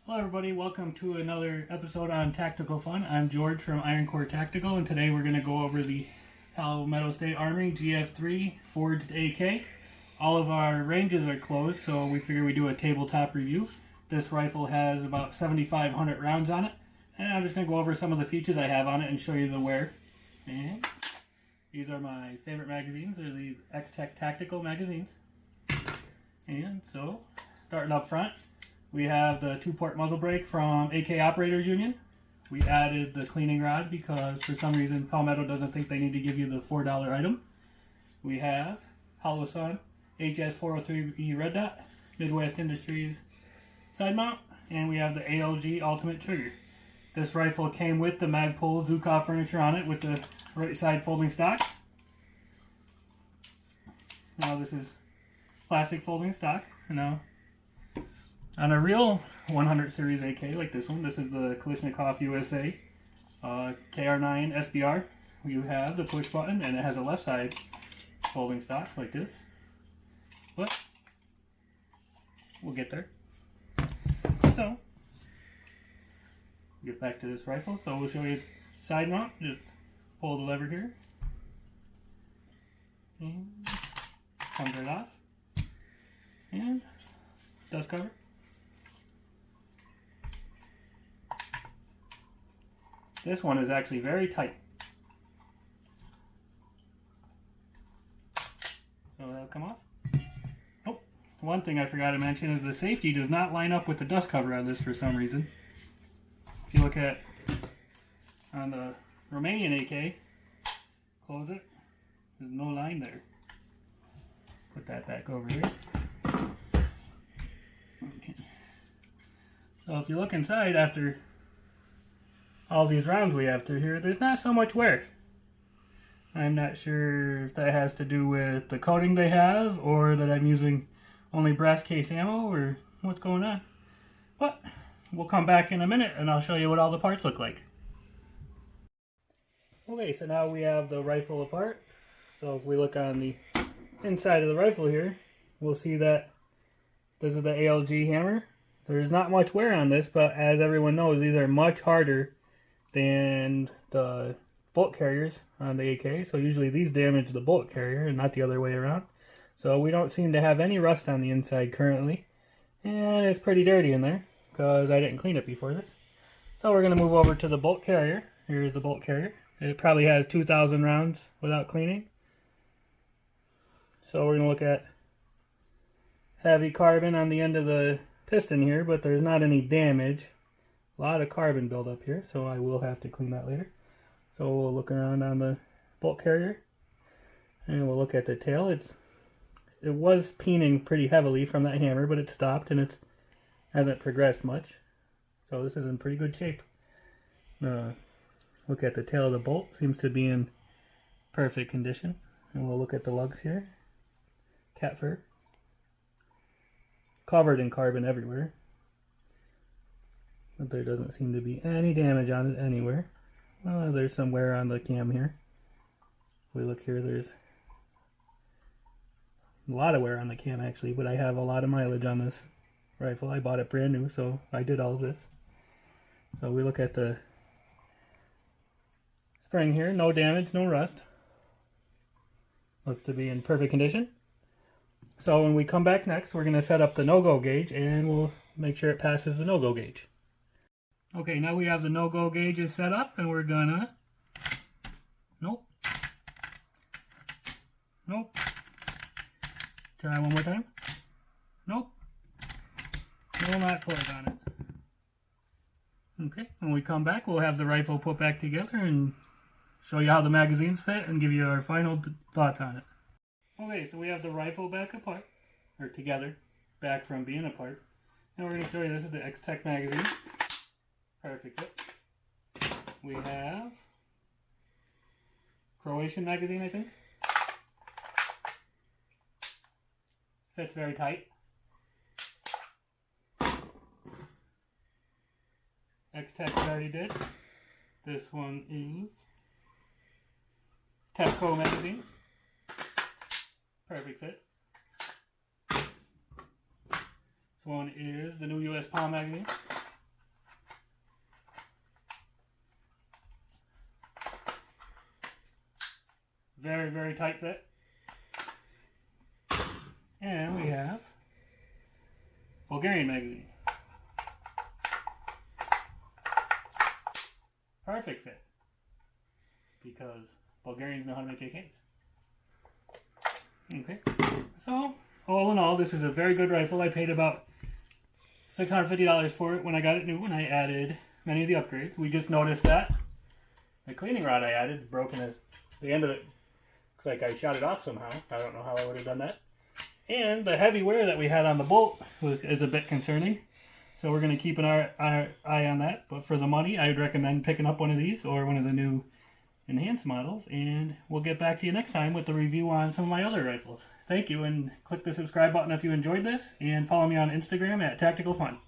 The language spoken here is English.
Hello everybody, welcome to another episode on Tactical Fun. I'm George from Iron Core Tactical, and today we're going to go over the Palmetto State Armory gf3 forged AK. All of our ranges are closed, so we figure we do a tabletop review. This rifle has about 7,500 rounds on it, and I'm just going to go over some of the features I have on it and show you the wear. And these are my favorite magazines. They're these X-Tech Tactical magazines. And so, starting up front, we have the 2-port muzzle brake from AK Operators Union. We added the cleaning rod because for some reason Palmetto doesn't think they need to give you the $4 item. We have Hollow Sun HS403E Red Dot, Midwest Industries side mount, and we have the ALG Ultimate Trigger. This rifle came with the Magpul Zukov furniture on it with the right side folding stock. Now this is plastic folding stock. Now on a real 100 series AK like this one, this is the Kalashnikov USA KR9 SBR. You have the push button and it has a left side folding stock like this. But we'll get there. So get back to this rifle. So we'll show you side mount. Just pull the lever here and comes right off. And dust cover. This one is actually very tight. So that'll come off. Oh, one thing I forgot to mention is the safety does not line up with the dust cover on this for some reason. If you look at on the Romanian AK, close it, there's no line there. Put that back over here. Okay. So if you look inside after all these rounds we have through here, there's not so much wear. I'm not sure if that has to do with the coating they have or that I'm using only brass case ammo or what's going on. But we'll come back in a minute and I'll show you what all the parts look like. Okay, so now we have the rifle apart. So if we look on the inside of the rifle here, we'll see that this is the ALG hammer. There's not much wear on this, but as everyone knows, these are much harder than the bolt carriers on the AK. So usually these damage the bolt carrier and not the other way around. So we don't seem to have any rust on the inside currently. And it's pretty dirty in there because I didn't clean it before this. So we're going to move over to the bolt carrier. Here's the bolt carrier. It probably has 2,000 rounds without cleaning. So we're going to look at heavy carbon on the end of the piston here, but there's not any damage. A lot of carbon buildup here, so I will have to clean that later. So we'll look around on the bolt carrier, and we'll look at the tail. It was peening pretty heavily from that hammer, but it stopped, and it hasn't progressed much. So this is in pretty good shape. Look at the tail of the bolt. Seems to be in perfect condition. And we'll look at the lugs here. Cat fur. Covered in carbon everywhere. But there doesn't seem to be any damage on it anywhere. Well, there's some wear on the cam here. If we look here, there's a lot of wear on the cam actually, but I have a lot of mileage on this rifle. I bought it brand new, so I did all of this. So we look at the spring here, no damage, no rust. Looks to be in perfect condition. So when we come back next, we're going to set up the no-go gauge and we'll make sure it passes the no-go gauge. Okay, now we have the no-go gauges set up and we're gonna... Nope. Nope. Try one more time. Nope. Will not close on it. Okay, when we come back, we'll have the rifle put back together and show you how the magazines fit and give you our final thoughts on it. Okay, so we have the rifle back apart, or together, back from being apart. And we're going to show you this is the X-Tech magazine. Perfect fit. We have Croatian magazine, I think. Fits very tight. X-Tech already did. This one is Tefco magazine. Perfect fit. This one is the new US Palm magazine. Very, very tight fit. And we have Bulgarian magazine. Perfect fit. Because Bulgarians know how to make AKs. Okay. So, all in all, this is a very good rifle. I paid about $650 for it when I got it new, and I added many of the upgrades. We just noticed that the cleaning rod I added broken as the end of it. Looks like I shot it off somehow. I don't know how I would have done that. And the heavy wear that we had on the bolt is a bit concerning. So we're going to keep an eye on that. But for the money, I would recommend picking up one of these or one of the new enhanced models. And we'll get back to you next time with the review on some of my other rifles. Thank you, and click the subscribe button if you enjoyed this. And follow me on Instagram at Tactical Fun.